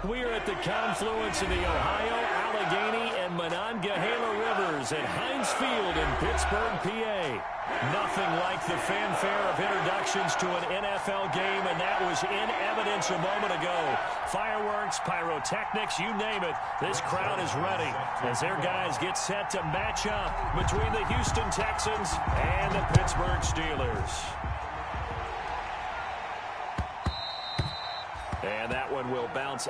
We are at the confluence of the Ohio, Allegheny, and Monongahela Rivers at Heinz Field in Pittsburgh, PA. Nothing like the fanfare of introductions to an NFL game, and that was in evidence a moment ago. Fireworks, pyrotechnics, you name it. This crowd is ready as their guys get set to match up between the Houston Texans and the Pittsburgh Steelers. And that one will bounce.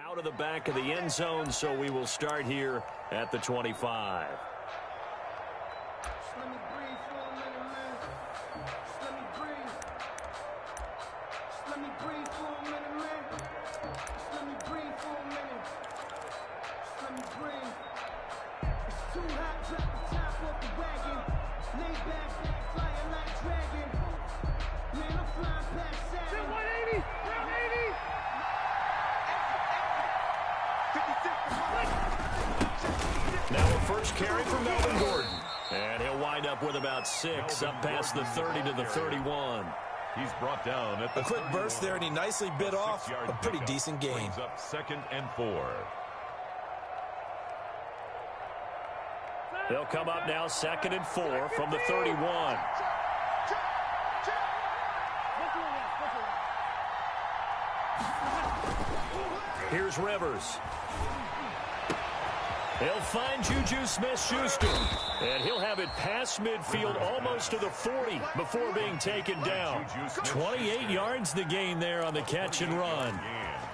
Out of the back of the end zone, so we will start here at the 25. Carry from Melvin Gordon. And he'll wind up with about 6 up past the 30 to the 31. He's brought down at the a quick burst there, and he nicely bit off a pretty decent gain. Up 2nd and 4. They'll come up now 2nd and 4 from the 31. Here's Rivers. He'll find Juju Smith-Schuster, and he'll have it past midfield almost to the 40 before being taken down. 28 yards the gain there on the catch and run.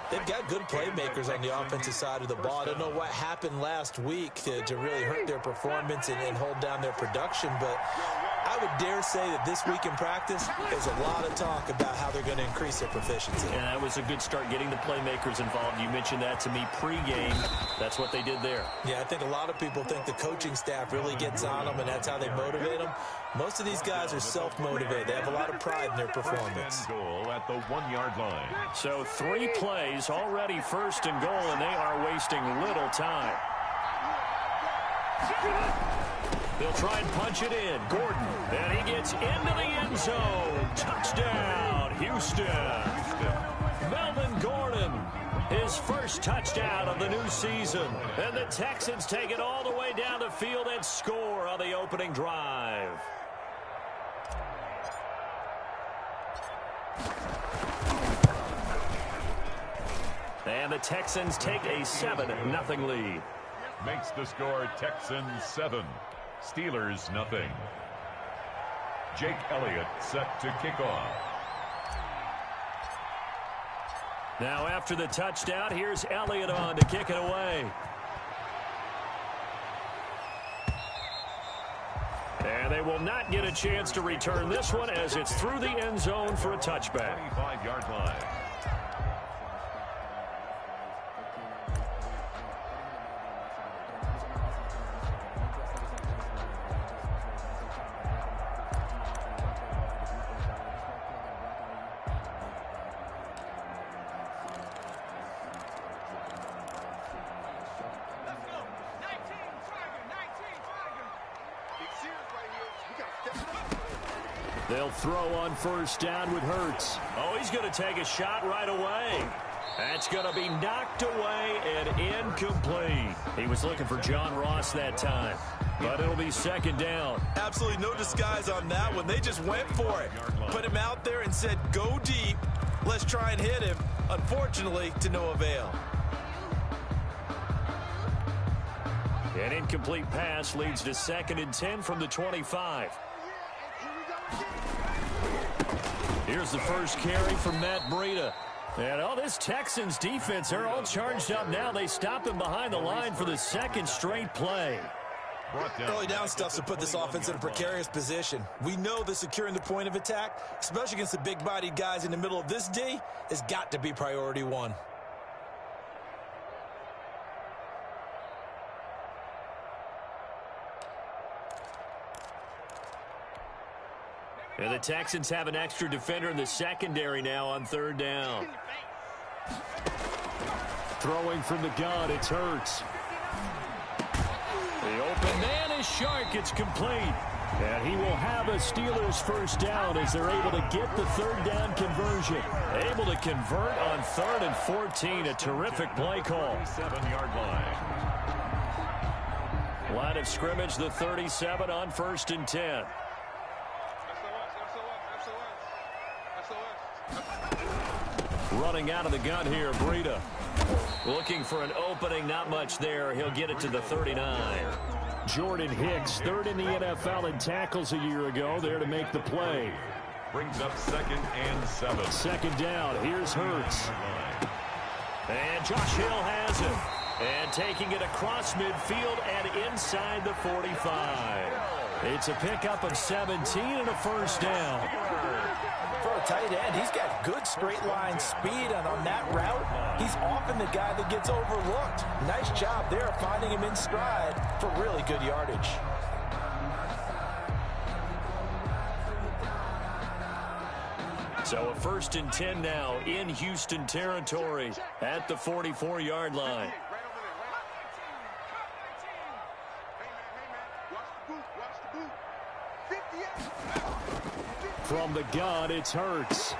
They've got good playmakers on the offensive side of the ball. I don't know what happened last week to really hurt their performance and hold down their production, but I would dare say that this week in practice, there's a lot of talk about how they're going to increase their proficiency. And that was a good start getting the playmakers involved. You mentioned that to me pregame. That's what they did there. Yeah, I think a lot of people think the coaching staff really gets on them, and that's how they motivate them. Most of these guys are self-motivated. They have a lot of pride in their performance. Goal at the 1-yard line. So 3 plays, already 1st and goal, and they are wasting little time. They'll try and punch it in. Gordon, and he gets into the end zone. Touchdown, Houston. Melvin Gordon, his first touchdown of the new season. And the Texans take it all the way down the field and score on the opening drive. And the Texans take a 7-0 lead. Makes the score Texans 7. Steelers nothing. Jake Elliott set to kick off. Now after the touchdown, here's Elliott on to kick it away. And they will not get a chance to return this one as it's through the end zone for a touchback. 25-yard line. They'll throw on 1st down with Hurts. Oh, he's going to take a shot right away. That's going to be knocked away and incomplete. He was looking for John Ross that time. But it'll be second down. Absolutely no disguise on that one. They just went for it. Put him out there and said, go deep. Let's try and hit him. Unfortunately, to no avail. An incomplete pass leads to 2nd and 10 from the 25. Here's the first carry from Matt Breida. And this Texans defense, they're all charged up now. They stop him behind the line for the second straight play. Early down stuff's to put this offense in a precarious position. We know that securing the point of attack, especially against the big-bodied guys in the middle of this D, has got to be priority one. And the Texans have an extra defender in the secondary now on 3rd down. Throwing from the gun, it's Hurts. The open man is Shark. It's complete. And he will have a Steelers first down as they're able to get the 3rd down conversion. Able to convert on 3rd and 14. A terrific play call. 7-yard line. Line of scrimmage, the 37 on 1st and 10. Running out of the gun here, Breida. Looking for an opening, not much there. He'll get it to the 39. Jordan Hicks, 3rd in the NFL in tackles a year ago, there to make the play. Brings up 2nd and 7. 2nd down, here's Hurts. And Josh Hill has it. And taking it across midfield and inside the 45. It's a pickup of 17 and a first down. For a tight end, he's got good straight line speed, and on that route, he's often the guy that gets overlooked. Nice job there finding him in stride for really good yardage. So a 1st and 10 now in Houston territory at the 44-yard line. From the gun, it's Hurts.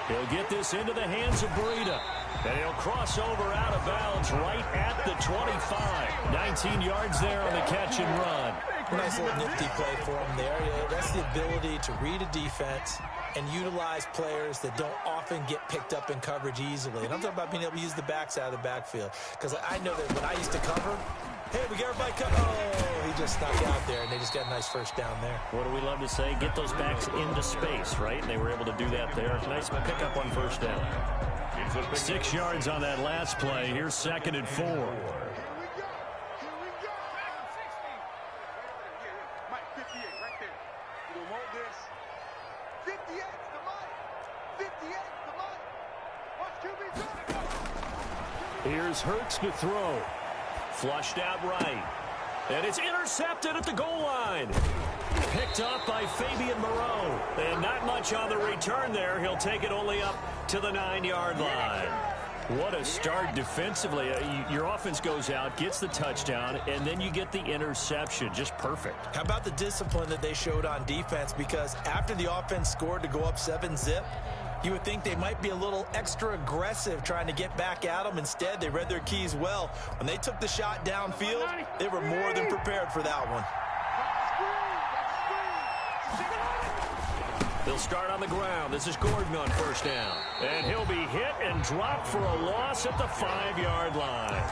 He'll get this into the hands of Breida. And he'll cross over out of bounds right at the 25. 19 yards there on the catch and run. Nice little nifty play for him there. That's the ability to read a defense and utilize players that don't often get picked up in coverage easily. And I'm talking about being able to use the backs out of the backfield. Because I know that when I used to cover, hey, we got everybody covered. Oh, he just snuck out there, and they just got a nice first down there. What do we love to say? Get those backs into space, right? And they were able to do that there. Nice pickup on first down. 6 yards on that last play. Here's 2nd and 4. Here's Hurts to throw. Flushed out right. And it's intercepted at the goal line. Picked up by Fabian Moreau. And not much on the return there. He'll take it only up to the 9-yard line. What a start defensively. Your offense goes out, gets the touchdown, and then you get the interception. Just perfect. How about the discipline that they showed on defense? Because after the offense scored to go up 7-zip, you would think they might be a little extra aggressive trying to get back at them. Instead, they read their keys well. When they took the shot downfield, they were more than prepared for that one. They'll start on the ground. This is Gordon on first down. And he'll be hit and dropped for a loss at the 5-yard line.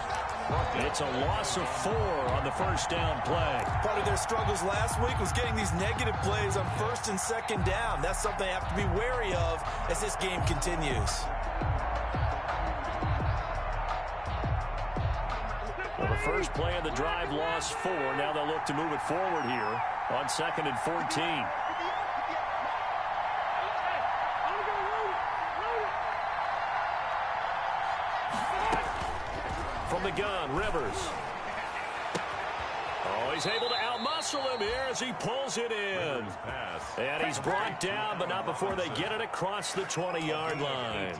It's a loss of 4 on the first down play. Part of their struggles last week was getting these negative plays on 1st and 2nd down. That's something they have to be wary of as this game continues. Well, the first play of the drive lost 4. Now they'll look to move it forward here on 2nd and 14. From the gun, Rivers. Oh, he's able to outmuscle him here as he pulls it in. And he's brought down, but not before they get it across the 20-yard line.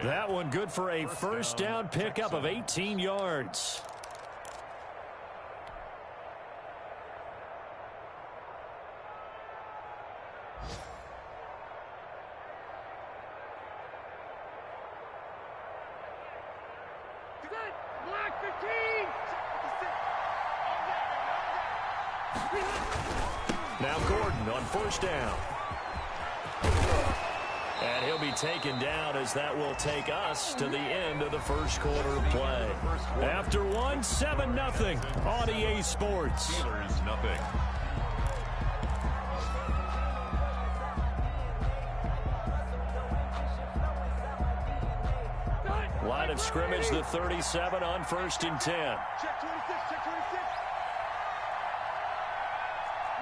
That one good for a first down pickup of 18 yards. Now Gordon on first down. And he'll be taken down as that will take us to the end of the first quarter of play. After one, 7-0 on EA Sports. Steelers nothing. Line of scrimmage, the 37 on 1st and 10. Check 26, check 26.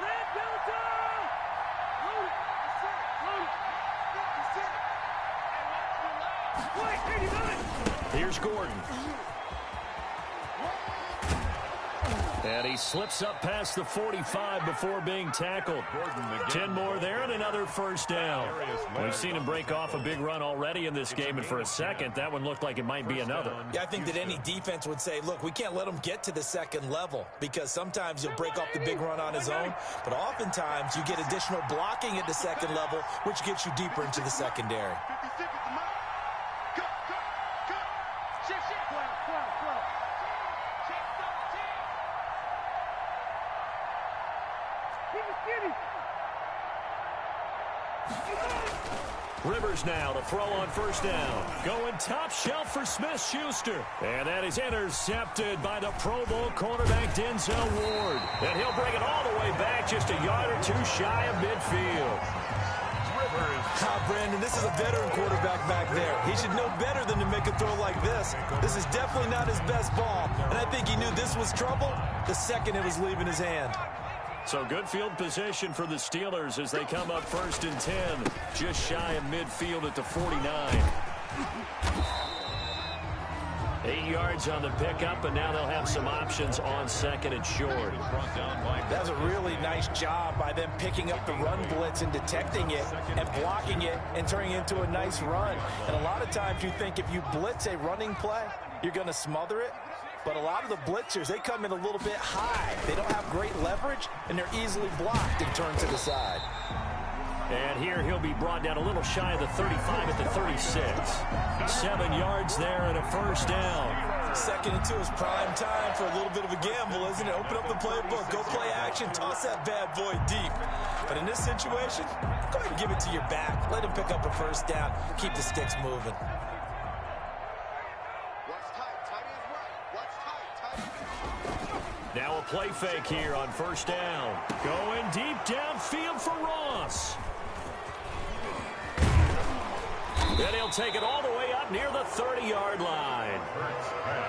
Red Delta! Load it. That's it. Load it. Wait, 89. Here's Gordon. And he slips up past the 45 before being tackled. 10 more there and another first down. We've seen him break off a big run already in this game, and for a second, that one looked like it might be another. Yeah, I think that any defense would say, look, we can't let him get to the second level, because sometimes he'll break off the big run on his own, but oftentimes you get additional blocking at the second level, which gets you deeper into the secondary. 56 is the mark. Cut. Check. Flat. Check 13. Skinny. Rivers now to throw on first down. Going top shelf for Smith-Schuster. And that is intercepted by the Pro Bowl cornerback Denzel Ward. And he'll bring it all the way back just a yard or two shy of midfield. Brandon, this is a veteran quarterback back there. He should know better than to make a throw like this. This is definitely not his best ball. And I think he knew this was trouble the second it was leaving his hand. So good field position for the Steelers as they come up 1st and 10, just shy of midfield at the 49. 8 yards on the pickup, and now they'll have some options on 2nd and short. That's a really nice job by them picking up the run blitz and detecting it and blocking it and turning it into a nice run. And a lot of times you think if you blitz a running play, you're going to smother it. But a lot of the blitzers, they come in a little bit high. They don't have great leverage, and they're easily blocked and turned to the side. And here he'll be brought down a little shy of the 35 at the 36. 7 yards there and a first down. 2nd and 2 is prime time for a little bit of a gamble, isn't it? Open up the playbook, go play action, toss that bad boy deep. But in this situation, go ahead and give it to your back. Let him pick up a first down. Keep the sticks moving. Now a play fake here on first down. Going deep downfield for Ross. Then he'll take it all the way up near the 30-yard line.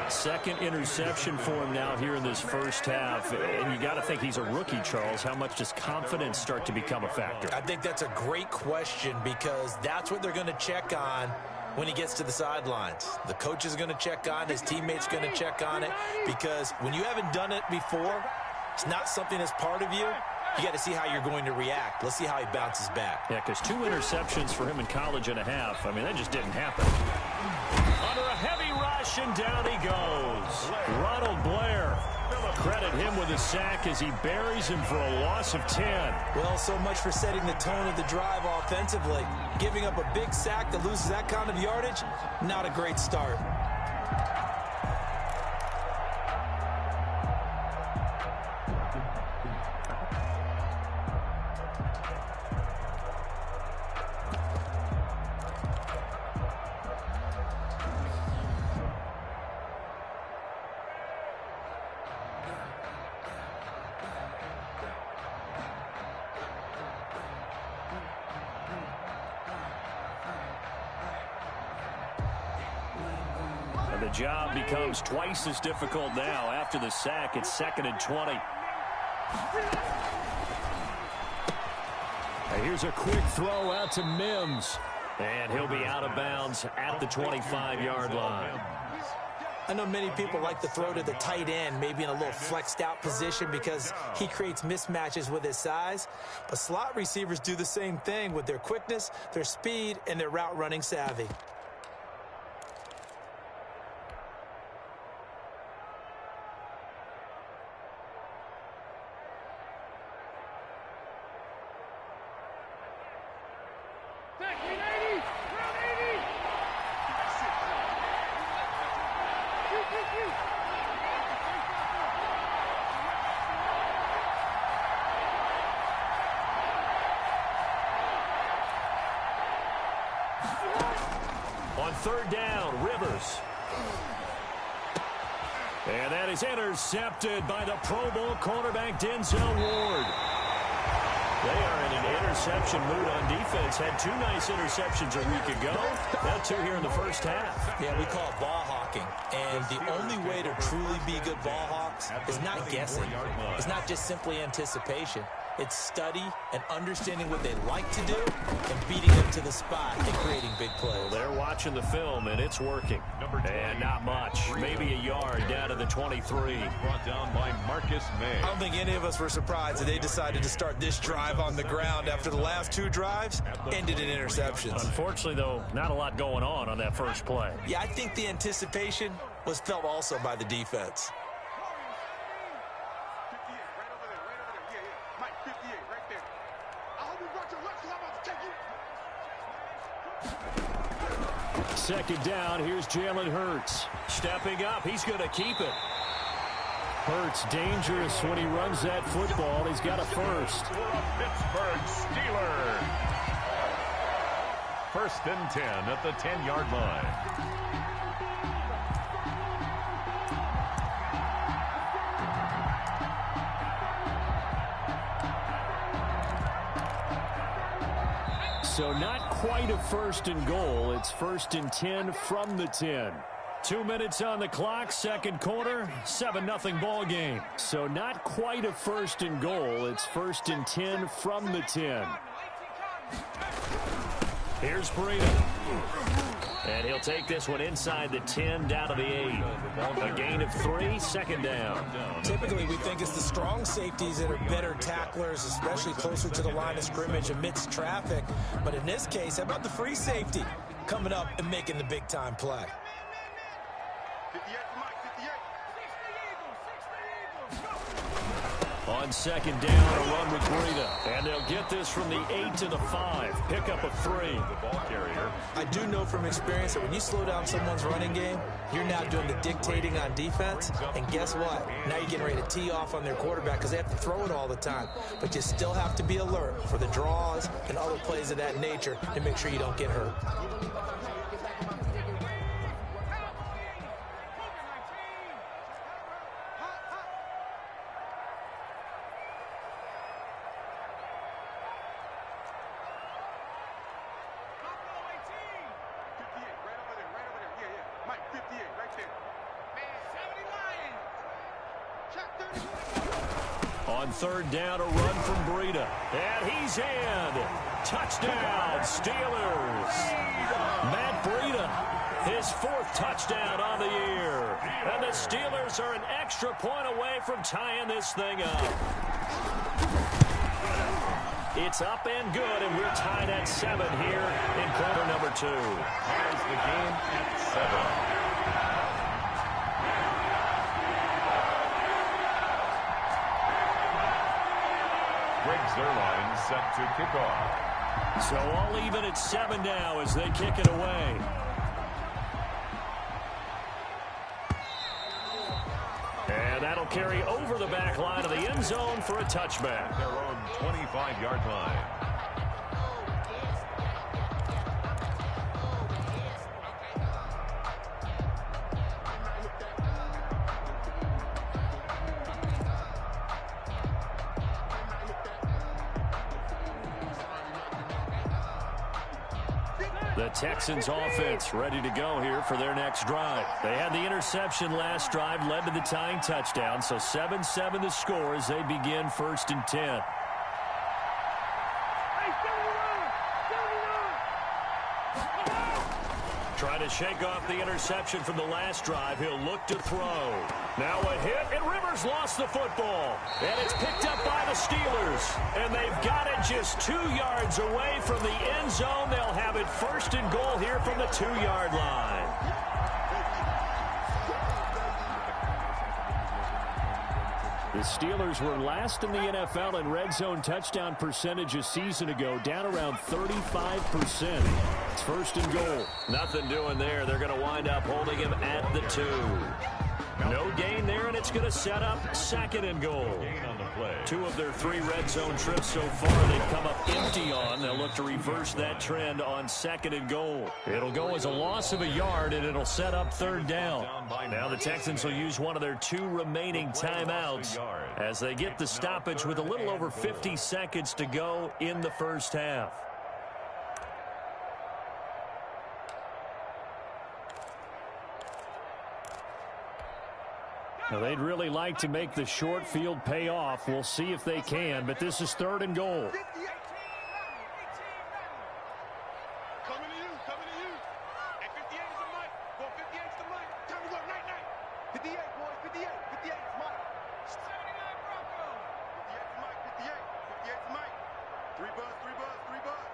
2nd interception for him now here in this first half. And you got to think he's a rookie, Charles. How much does confidence start to become a factor? I think that's a great question, because that's what they're going to check on when he gets to the sidelines. The coach is going to check on, his teammates going to check on it, because when you haven't done it before, it's not something that's part of you. You got to see how you're going to react. Let's see how he bounces back. Yeah, because 2 interceptions for him in college and a half. I mean, that just didn't happen. Under a heavy rush, and down he goes. Ronald Blair. Credit him with a sack as he buries him for a loss of 10. Well, so much for setting the tone of the drive offensively. Giving up a big sack that loses that kind of yardage, not a great start. The job becomes twice as difficult now. After the sack, it's 2nd and 20. And here's a quick throw out to Mims. And he'll be out of bounds at the 25-yard line. I know many people like to throw to the tight end, maybe in a little flexed out position because he creates mismatches with his size. But slot receivers do the same thing with their quickness, their speed, and their route running savvy. on third down. Rivers. And that is intercepted by the Pro Bowl cornerback Denzel Ward. They are in an interception mood on defense. Had 2 nice interceptions a week ago. Now 2 here in the first half. Yeah, we call it ball hawking. And the only way to truly be good ball hawks is not guessing. It's not just simply anticipation. It's study and understanding what they like to do and beating them to the spot and creating big plays. Well, they're watching the film, and it's working. And not much. Maybe a yard down to the 23. Brought down by Marcus May. I don't think any of us were surprised that they decided to start this drive on the ground after the last 2 drives ended in interceptions. Unfortunately, though, not a lot going on that first play. Yeah, I think the anticipation was felt also by the defense. Second down, here's Jalen Hurts. Stepping up, he's going to keep it. Hurts dangerous when he runs that football. He's got a first. For a Pittsburgh Steelers. 1st and 10 at the 10-yard line. So not quite a 1st and goal. It's 1st and 10 from the 10. 2 minutes on the clock, second quarter, 7-0 ball game. So not quite a 1st and goal. It's 1st and 10 from the 10. Here's Breida. And he'll take this one inside the 10 down to the 8. A gain of 3, second down. Typically, we think it's the strong safeties that are better tacklers, especially closer to the line of scrimmage amidst traffic. But in this case, how about the free safety coming up and making the big-time play? 58 for Mike, 58. 60 Eagles, 60 Eagles, go! On second down, a run with Breida. And they'll get this from the 8 to the 5. Pick up a 3. The ball carrier. I do know from experience that when you slow down someone's running game, you're now doing the dictating on defense. And guess what? Now you're getting ready to tee off on their quarterback because they have to throw it all the time. But you still have to be alert for the draws and other plays of that nature to make sure you don't get hurt. On third down, a run from Breida. And he's in. Touchdown, Steelers. Matt Breida, his 4th touchdown on the year. And the Steelers are an extra point away from tying this thing up. It's up and good, and we're tied at 7 here in quarter number 2. Ties the game at 7. Greg Zuerlein set to kick off. So all even at 7 now as they kick it away. And that'll carry over the back line of the end zone for a touchback. Their own 25-yard line. The Texans offense ready to go here for their next drive. They had the interception last drive, led to the tying touchdown. So 7-7 the score as they begin 1st and 10. Trying to shake off the interception from the last drive. He'll look to throw. Now a hit, and Rivers lost the football. And it's picked up by the Steelers. And they've got it just 2 yards away from the end zone. They'll have it 1st and goal here from the 2-yard line. The Steelers were last in the NFL in red zone touchdown percentage a season ago, down around 35%. It's first and goal. Nothing doing there. They're going to wind up holding him at the 2. No gain there, and it's going to set up second and goal. 2 of their 3 red zone trips so far they've come up empty on. They'll look to reverse that trend on second and goal. It'll go as a loss of a yard, and it'll set up third down. Now the Texans will use one of their 2 remaining timeouts as they get the stoppage with a little over 50 seconds to go in the first half. Now, they'd really like to make the short field pay off. We'll see if they can, but this is third and goal. Coming to you, coming to you. At 58 is the mic. Go 58 is the mic. Time to go, night, night. 58, boys, 58. 58 is Mike. 79 Bronco. 58 is Mike, 58. 58 is Mike. 3 buzz, 3 buzz, 3 buzz.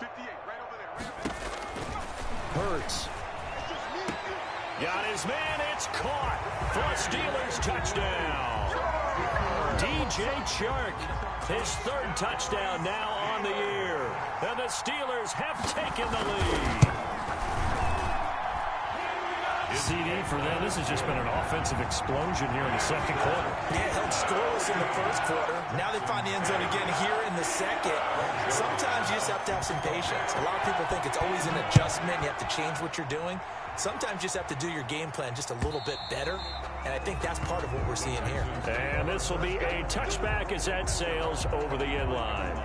58, right over there, right over there. Hurts. It's just me, you. Got his man. It's caught for a Steelers touchdown. DJ Chark, his 3rd touchdown now on the year. And the Steelers have taken the lead. CD for them. This has just been an offensive explosion here in the second quarter. Yeah, held scoreless in the first quarter. Now they find the end zone again here in the second. Sometimes you just have to have some patience. A lot of people think it's always an adjustment. You have to change what you're doing. Sometimes you just have to do your game plan just a little bit better, and I think that's part of what we're seeing here. And this will be a touchback as that sails over the end line.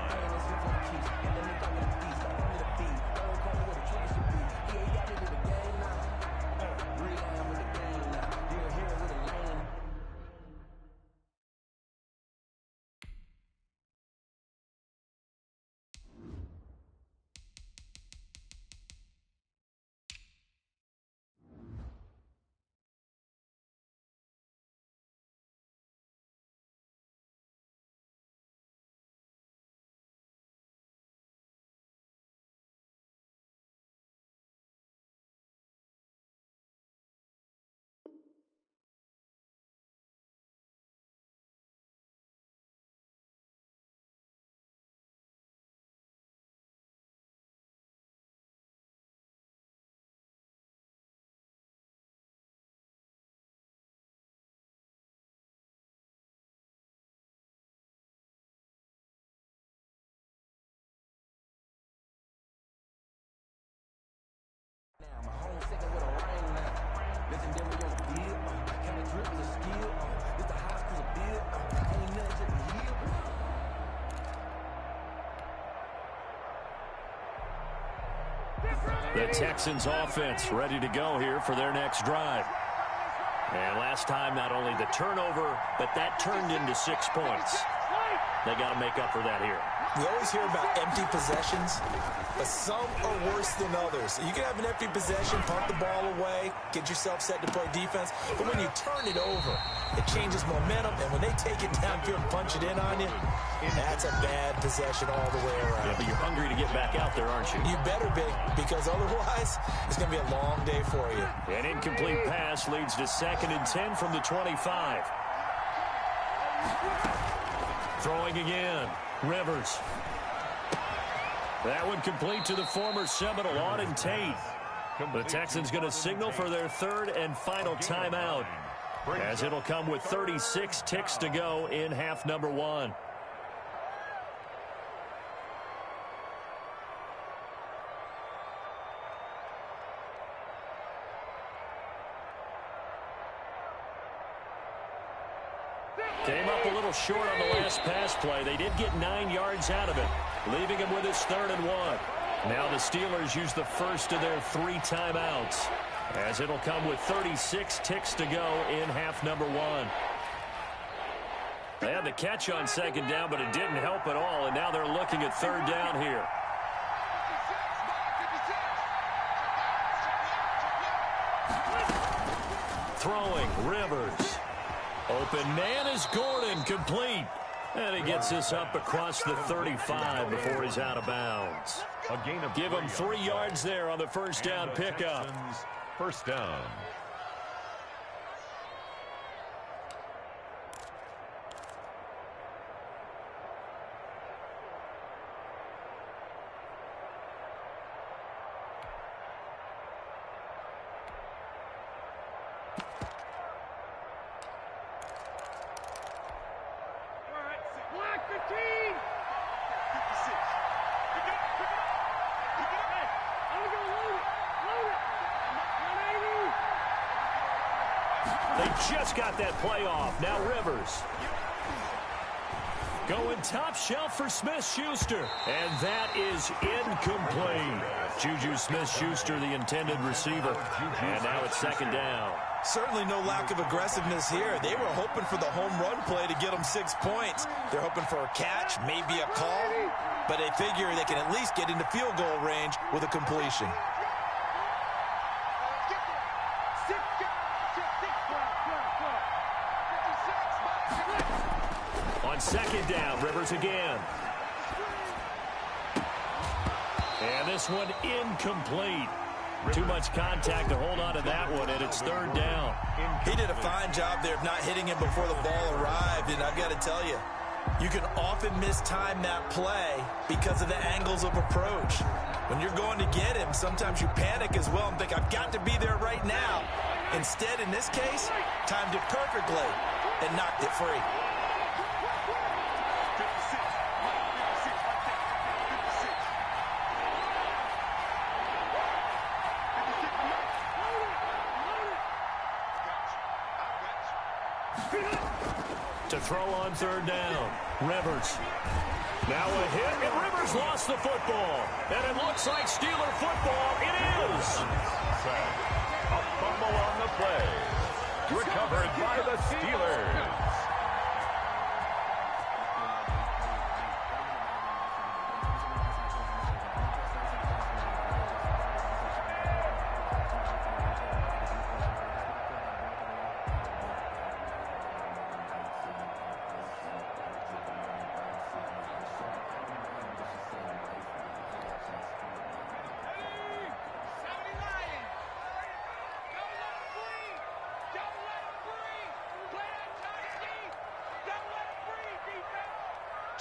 The Texans offense ready to go here for their next drive. And last time, not only the turnover, but that turned into 6 points. They got to make up for that here. We always hear about empty possessions, but some are worse than others. You can have an empty possession, punt the ball away, get yourself set to play defense, but when you turn it over, it changes momentum, and when they take it downfield and punch it in on you, that's a bad possession all the way around. Yeah, but you're hungry to get back out there, aren't you? You better be, because otherwise, it's going to be a long day for you. An incomplete pass leads to 2nd and 10 from the 25. Throwing again. Rivers. That one complete to the former Seminole, Auden Tate. The Texans going to signal for their 3rd and final timeout, as it'll come with 36 ticks to go in half number 1. Came up a little short on the last pass play. They did get 9 yards out of it, leaving him with his 3rd and 1. Now the Steelers use the first of their 3 timeouts, as it'll come with 36 ticks to go in half number 1. They had the catch on 2nd down, but it didn't help at all, and now they're looking at 3rd down here. Throwing, Rivers. Open man is Gordon, complete. And he gets this up across the 35 before he's out of bounds. Give him 3 yards there on the first down pickup. First down. just got that play off. Now Rivers. Going top shelf for Smith-Schuster. And that is incomplete. Juju Smith-Schuster, the intended receiver. And now it's second down. Certainly no lack of aggressiveness here. They were hoping for the home run play to get them 6 points. They're hoping for a catch, maybe a call. But they figure they can at least get into field goal range with a completion. On second down, Rivers again. And this one incomplete. Too much contact to hold on to that one, and it's third down. He did a fine job there of not hitting him before the ball arrived, and I've got to tell you, you can often mistime that play because of the angles of approach. When you're going to get him, sometimes you panic as well and think, I've got to be there right now. Instead, in this case, timed it perfectly and knocked it free. To throw on third down, Rivers. Now a hit, and Rivers lost the football. And it looks like Steeler football. It is. A fumble on the play. Recovered by the Steelers.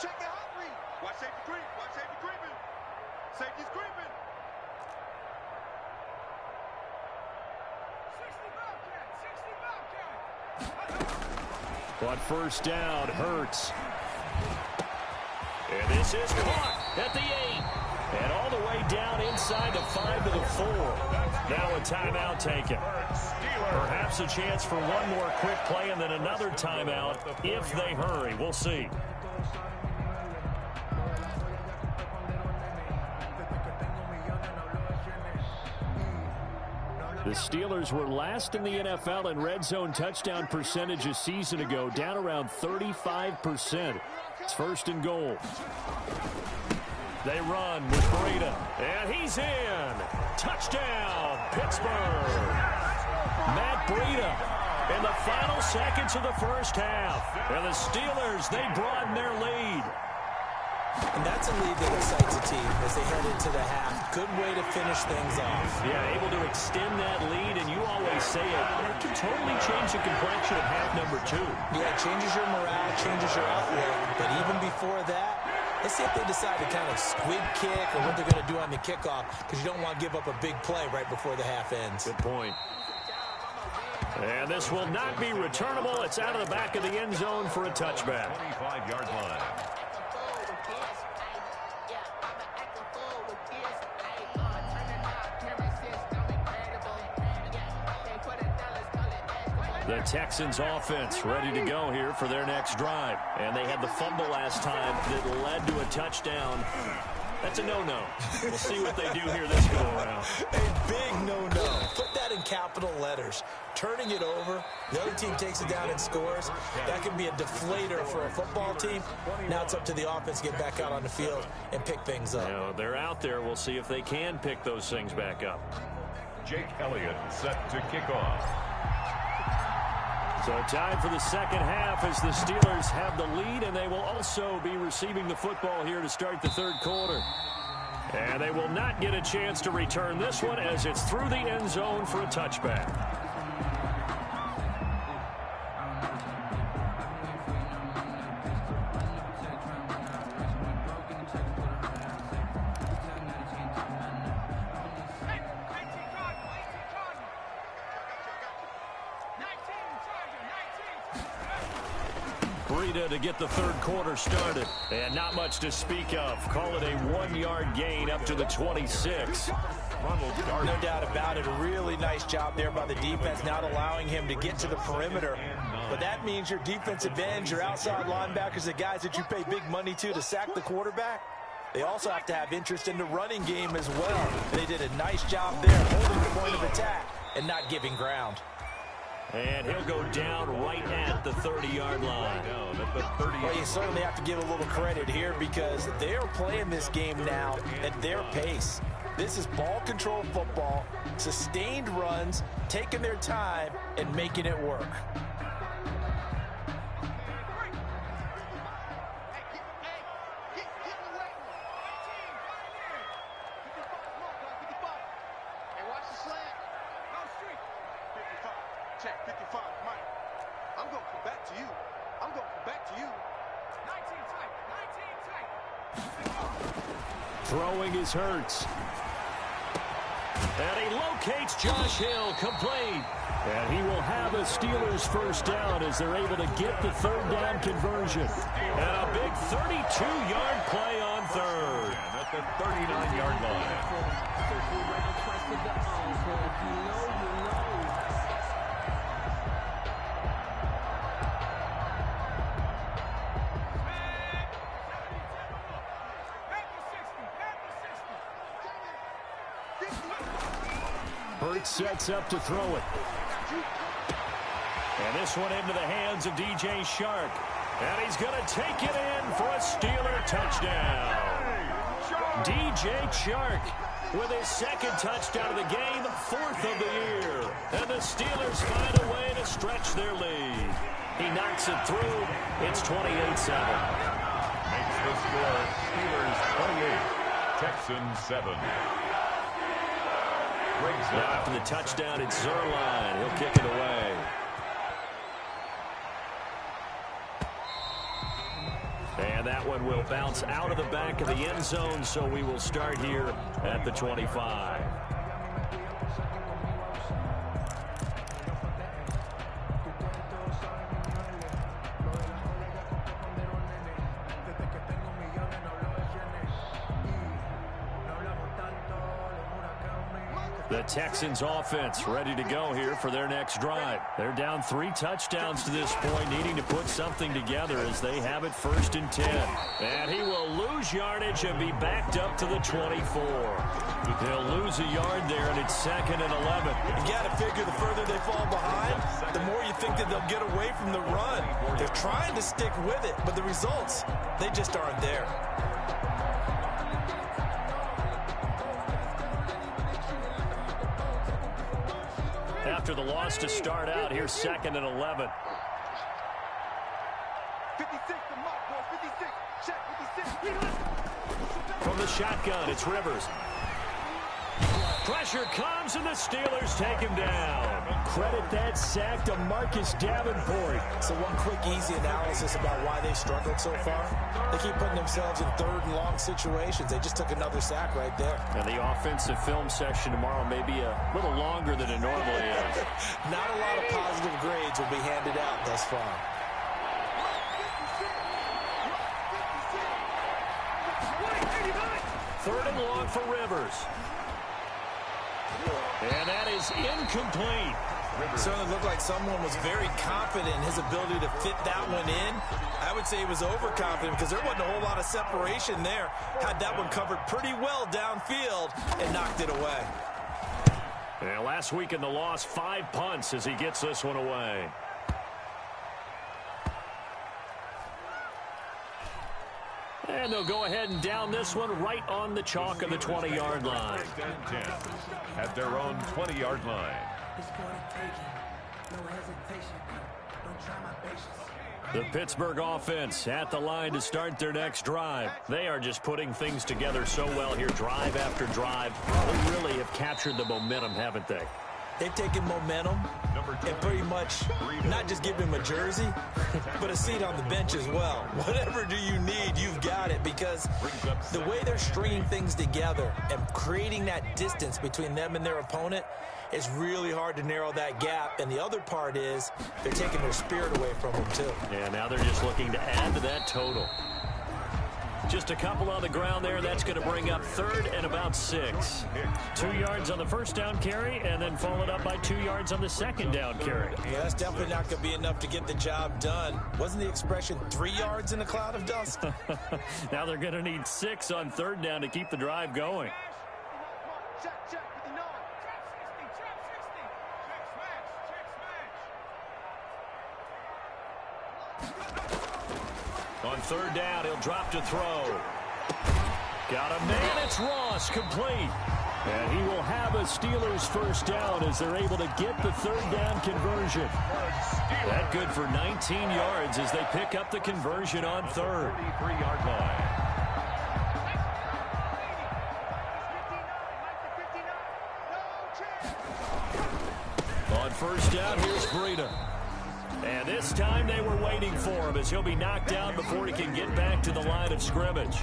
Check the hot read. Watch safety creep. Watch safety creeping. Safety's creeping. 60 Bobcat. On first down, Hurts. And this is caught at the 8. And all the way down inside the 5 to the 4. Now a timeout taken. Perhaps a chance for one more quick play and then another timeout if they hurry. We'll see. The Steelers were last in the NFL in red zone touchdown percentage a season ago, down around 35%. It's first and goal. They run with Breida, and he's in. Touchdown, Pittsburgh. Matt Breida in the final seconds of the first half. And the Steelers, they broaden their lead. And that's a lead that excites a team as they head into the half. Good way to finish things off. Yeah, able to extend that lead, and you always say it can totally change the complexion of half number 2. Yeah, it changes your morale, changes your outlook. But even before that, let's see if they decide to kind of squib kick or what they're going to do on the kickoff, because you don't want to give up a big play right before the half ends. Good point. And this will not be returnable. It's out of the back of the end zone for a touchback. 25-yard line. The Texans offense ready to go here for their next drive. And they had the fumble last time that led to a touchdown. That's a no-no. We'll see what they do here this go-around. A big no-no. Put that in capital letters. Turning it over, the other team takes it down and scores. That can be a deflator for a football team. Now it's up to the offense to get back out on the field and pick things up. Now, they're out there. We'll see if they can pick those things back up. Jake Elliott set to kick off. So time for the second half as the Steelers have the lead, and they will also be receiving the football here to start the third quarter. And they will not get a chance to return this one as it's through the end zone for a touchback. quickly to get the third quarter started. And not much to speak of. Call it a 1-yard gain up to the 26. No doubt about it. A really nice job there by the defense, not allowing him to get to the perimeter. But that means your defensive ends, your outside linebackers, the guys that you pay big money to sack the quarterback, they also have to have interest in the running game as well. They did a nice job there, holding the point of attack and not giving ground. And he'll go down right at the 30-yard line. Well, you certainly have to give a little credit here because they're playing this game now at their pace. This is ball control football, sustained runs, taking their time, and making it work. Check, 55, Mike. I'm going to come back to you. I'm going to come back to you. 19 tight. Throwing is Hurts. And he locates Josh Hill, complete. And he will have a Steelers first down as they're able to get the third down conversion. And a big 32-yard play on third. And at the 39-yard line. Hurts sets up to throw it. And this one into the hands of DJ Shark. And he's going to take it in for a Steeler touchdown. DJ Shark with his second touchdown of the game, fourth of the year. And the Steelers find a way to stretch their lead. He knocks it through. It's 28-7. Makes the score Steelers 28, Texans 7. After the touchdown, it's Zerline. He'll kick it away. And that one will bounce out of the back of the end zone, so we will start here at the 25. The Texans offense ready to go here for their next drive. They're down 3 touchdowns to this point, needing to put something together as they have it 1st and 10. And he will lose yardage and be backed up to the 24. They'll lose a yard there, and it's 2nd and 11. You got to figure the further they fall behind, the more you think that they'll get away from the run. They're trying to stick with it, but the results, they just aren't there. After the loss to start out, here's 2nd and 11. 56, the mark, boys, 56. Check, 56. From the shotgun, it's Rivers. Pressure comes, and the Steelers take him down. Credit that sack to Marcus Davenport. So one quick, easy analysis about why they've struggled so far. They keep putting themselves in 3rd and long situations. They just took another sack right there. And the offensive film session tomorrow may be a little longer than it normally is. Not a lot of positive grades will be handed out thus far. 3rd and long for Rivers. And that is incomplete. It certainly looked like someone was very confident in his ability to fit that one in. I would say he was overconfident because there wasn't a whole lot of separation there. Had that one covered pretty well downfield and knocked it away. And last week in the loss, 5 punts as he gets this one away. And they'll go ahead and down this one right on the chalk of the 20-yard line. At their own 20-yard line. The Pittsburgh offense at the line to start their next drive. They are just putting things together so well here, drive after drive. They really have captured the momentum, haven't they? They've taken momentum, and pretty much not just give him a jersey, but a seat on the bench as well. Whatever do you need, you've got it, because the way they're stringing things together and creating that distance between them and their opponent, it's really hard to narrow that gap. And the other part is they're taking their spirit away from them, too. Yeah, now they're just looking to add to that total. Just a couple on the ground there. That's going to bring up 3rd and about 6. 2 yards on the first down carry, and then followed up by 2 yards on the second down carry. Yeah, that's definitely not going to be enough to get the job done. Wasn't the expression 3 yards in a cloud of dust? Now they're going to need 6 on 3rd down to keep the drive going. On 3rd down, he'll drop to throw. Got a man, it's Ross, complete. And he will have a Steelers first down as they're able to get the 3rd down conversion. That good for 19 yards as they pick up the conversion on 3rd. 33-yard line. On first down, here's Breida. And this time they were waiting for him as he'll be knocked down before he can get back to the line of scrimmage.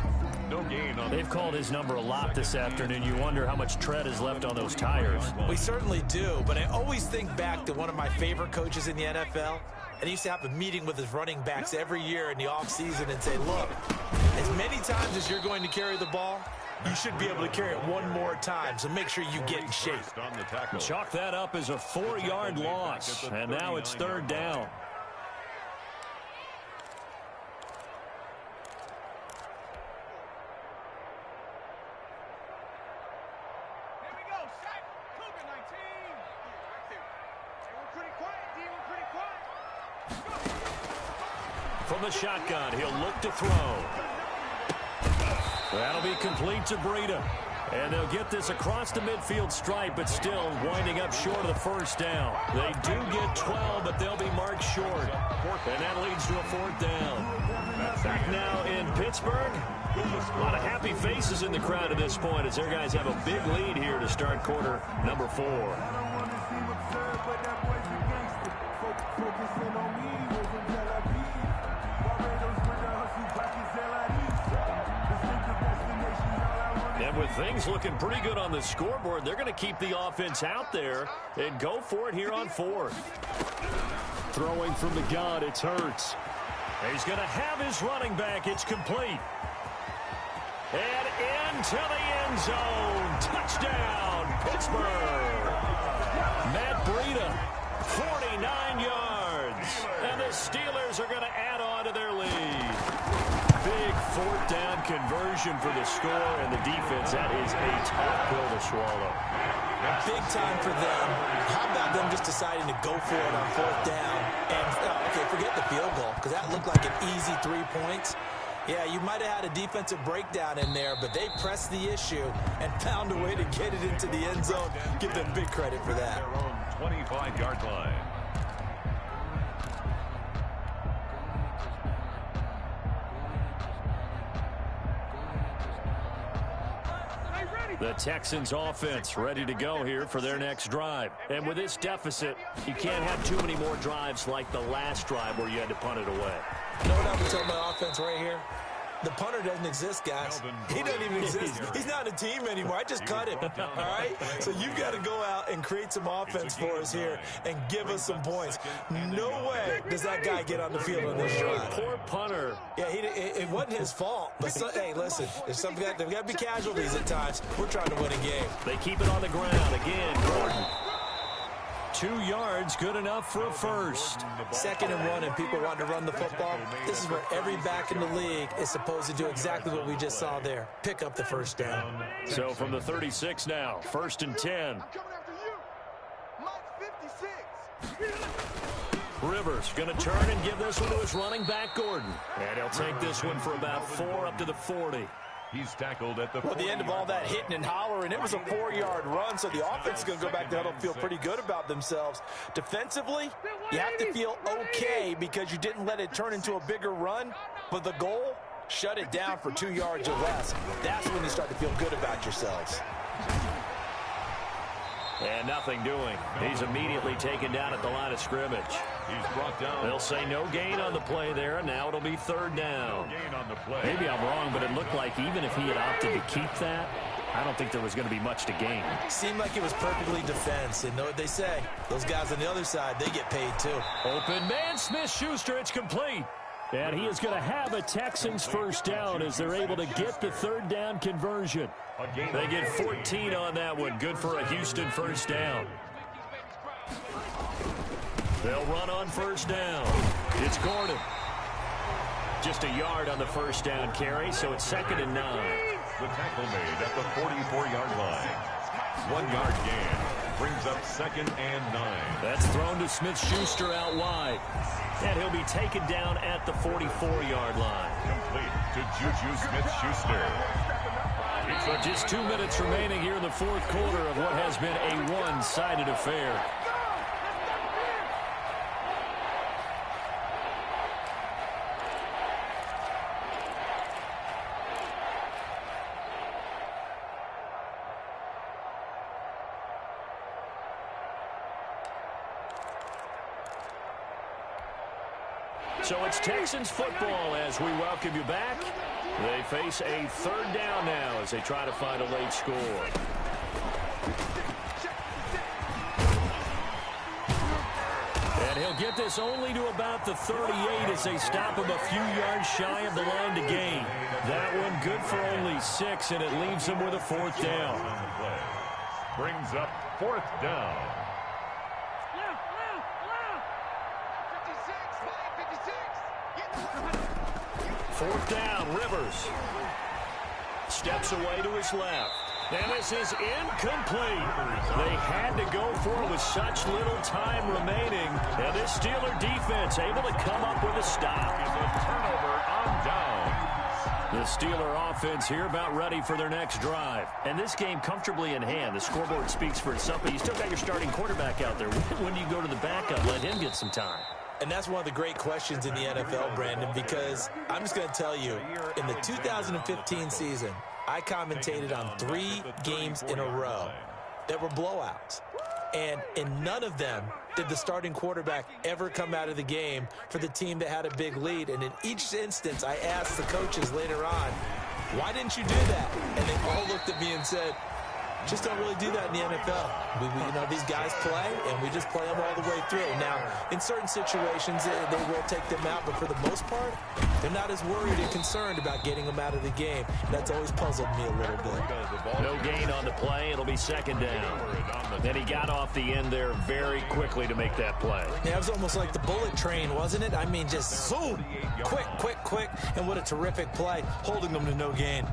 No gain on. They've called his number a lot this afternoon. You wonder how much tread is left on those tires. We certainly do, but I always think back to one of my favorite coaches in the NFL. And he used to have a meeting with his running backs every year in the offseason and say, look, as many times as you're going to carry the ball, you should be able to carry it one more time, so make sure you get in shape. Chalk that up as a 4-yard loss, and now it's 3rd down. From the shotgun, he'll look to throw. That'll be complete to Breida. And they'll get this across the midfield stripe, but still winding up short of the first down. They do get 12, but they'll be marked short. And that leads to a 4th down. Back now in Pittsburgh. A lot of happy faces in the crowd at this point as their guys have a big lead here to start quarter number 4. And with things looking pretty good on the scoreboard, they're going to keep the offense out there and go for it here on 4th. Throwing from the gun, it's Hurts. He's going to have his running back. It's complete. And into the end zone. Touchdown, Pittsburgh. Matt Breida, 49 yards. And the Steelers are going to add on to their lead. Big 4th down conversion for the score, and the defense, that is a tough pill to swallow. Big time for them. How about them just deciding to go for it on 4th down? And, okay, forget the field goal, because that looked like an easy 3 points. Yeah, you might have had a defensive breakdown in there, but they pressed the issue and found a way to get it into the end zone. Give them big credit for that. Their own 25-yard line. The Texans offense ready to go here for their next drive. And with this deficit, you can't have too many more drives like the last drive where you had to punt it away. You know what I've been talking about offense right here? The punter doesn't exist, guys. He doesn't even exist. He's not a team anymore. I just cut him, all right? So you've got to go out and create some offense for us here and give us some points. No way does that guy get on the field on this drive. Poor punter. Yeah, it wasn't his fault. But, hey, listen, there's got to be casualties at times. We're trying to win a game. They keep it on the ground. Again, Gordon. 2 yards, good enough for a first. 2nd and 1, and people want to run the football. This is where every back in the league is supposed to do exactly what we just saw there. Pick up the first down. So from the 36 now, 1st and 10. Rivers going to turn and give this one to his running back, Gordon. And he'll take this one for about 4 up to the 40. He's tackled at the Well, the end of all that hitting and hollering, it was a 4-yard run, so the offense is going to go back to huddle and feel pretty good about themselves. Defensively, you have to feel okay because you didn't let it turn into a bigger run, but the goal, shut it down for 2 yards or less. That's when you start to feel good about yourselves. And nothing doing. He's immediately taken down at the line of scrimmage. He's brought down. They'll say no gain on the play there, and now it'll be third down. Gain on the play. Maybe I'm wrong, but it looked like even if he had opted to keep that, I don't think there was going to be much to gain. Seemed like it was perfectly defense. And know what they say? Those guys on the other side, they get paid too. Open man, Smith-Schuster, it's complete. And he is going to have a Texans first down as they're able to get the third down conversion. They get 14 on that one. Good for a Houston first down. They'll run on first down. It's Gordon. Just a yard on the first down carry, so it's 2nd and 9. The tackle made at the 44-yard line. 1 yard gain brings up 2nd and 9. That's thrown to Smith-Schuster out wide. And he'll be taken down at the 44-yard line. Complete to Juju Smith-Schuster. So just 2 minutes remaining here in the fourth quarter of what has been a one-sided affair. So it's Texans football as we welcome you back. They face a third down now as they try to find a late score. And he'll get this only to about the 38 as they stop him a few yards shy of the line to gain. That one good for only 6, and it leaves him with a fourth down. Brings up 4th down. Fourth down, Rivers. Steps away to his left. And this is incomplete. They had to go for it with such little time remaining. And this Steeler defense able to come up with a stop. It's a turnover on down. The Steeler offense here about ready for their next drive. And this game comfortably in hand. The scoreboard speaks for itself, but you still got your starting quarterback out there. When do you go to the backup? Let him get some time. And that's one of the great questions in the NFL, Brandon, because I'm just going to tell you, in the 2015 season, I commentated on 3 games in a row that were blowouts. And in none of them did the starting quarterback ever come out of the game for the team that had a big lead. And in each instance, I asked the coaches later on, why didn't you do that? And they all looked at me and said, just don't really do that in the NFL. You know, these guys play, and we just play them all the way through. Now, in certain situations, they will take them out, but for the most part, they're not as worried and concerned about getting them out of the game. That's always puzzled me a little bit. No gain on the play. It'll be 2nd down. Then he got off the end there very quickly to make that play. Yeah, it was almost like the bullet train, wasn't it? I mean, just zoom, quick, quick, quick, and what a terrific play, holding them to no gain.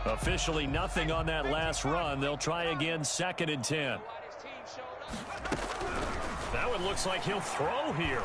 Officially nothing on that last run. They'll try again, 2nd and 10. That one looks like he'll throw here.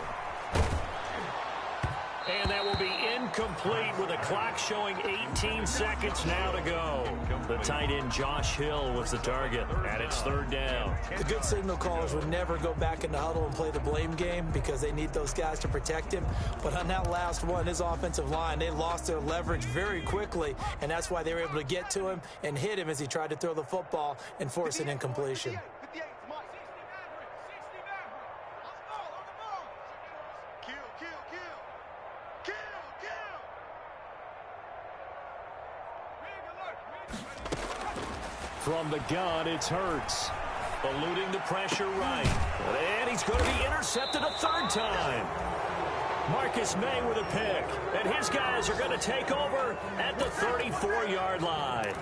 And that will be incomplete with a clock showing 18 seconds now to go. The tight end Josh Hill was the target, and it's 3rd down. The good signal callers would never go back in the huddle and play the blame game because they need those guys to protect him. But on that last one, his offensive line, they lost their leverage very quickly, and that's why they were able to get to him and hit him as he tried to throw the football and force an incompletion. From the gun, it's Hurts. Eluding the pressure right. And he's going to be intercepted a 3rd time. Marcus May with a pick. And his guys are going to take over at the 34-yard line.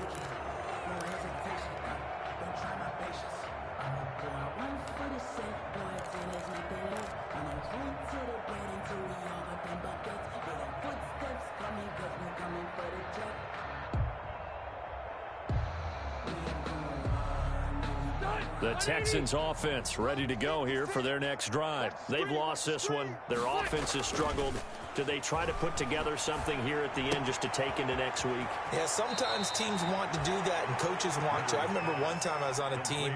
The Texans offense ready to go here for their next drive. They've lost this one. Their offense has struggled. Do they try to put together something here at the end just to take into next week? Yeah, sometimes teams want to do that and coaches want to. I remember one time I was on a team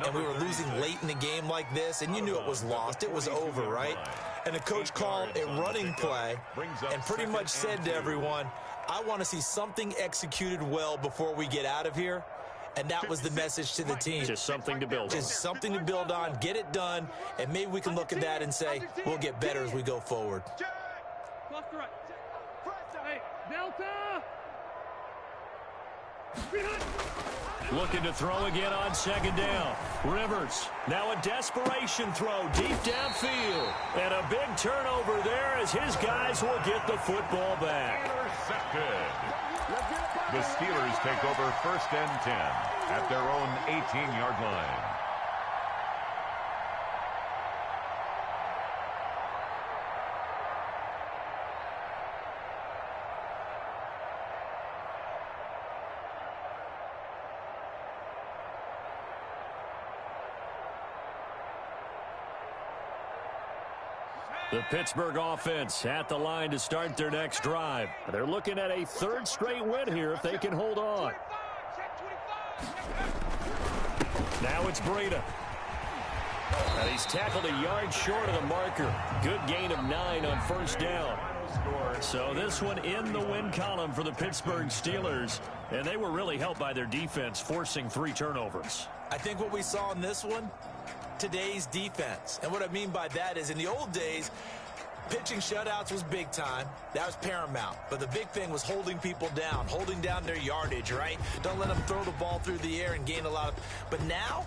and we were losing late in the game like this, and you knew it was lost. It was over, right? And the coach called a running play and pretty much said to everyone, I want to see something executed well before we get out of here. And that was the message to the team. Just something to build on. Just something to build on, get it done, and maybe we can look at that and say, we'll get better as we go forward. Hey, Delta! Looking to throw again on second down. Rivers, now a desperation throw deep downfield. And a big turnover there as his guys will get the football back. Intercepted. The Steelers take over 1st and 10 at their own 18-yard line. The Pittsburgh offense at the line to start their next drive. They're looking at a 3rd straight win here if they can hold on. Now it's Breida. And he's tackled a yard short of the marker. Good gain of 9 on 1st down. So this one in the win column for the Pittsburgh Steelers. And they were really helped by their defense, forcing 3 turnovers. I think what we saw in this one, today's defense. And what I mean by that is in the old days, pitching shutouts was big time. That was paramount. But the big thing was holding people down, holding down their yardage, right? Don't let them throw the ball through the air and gain a lot of... But now,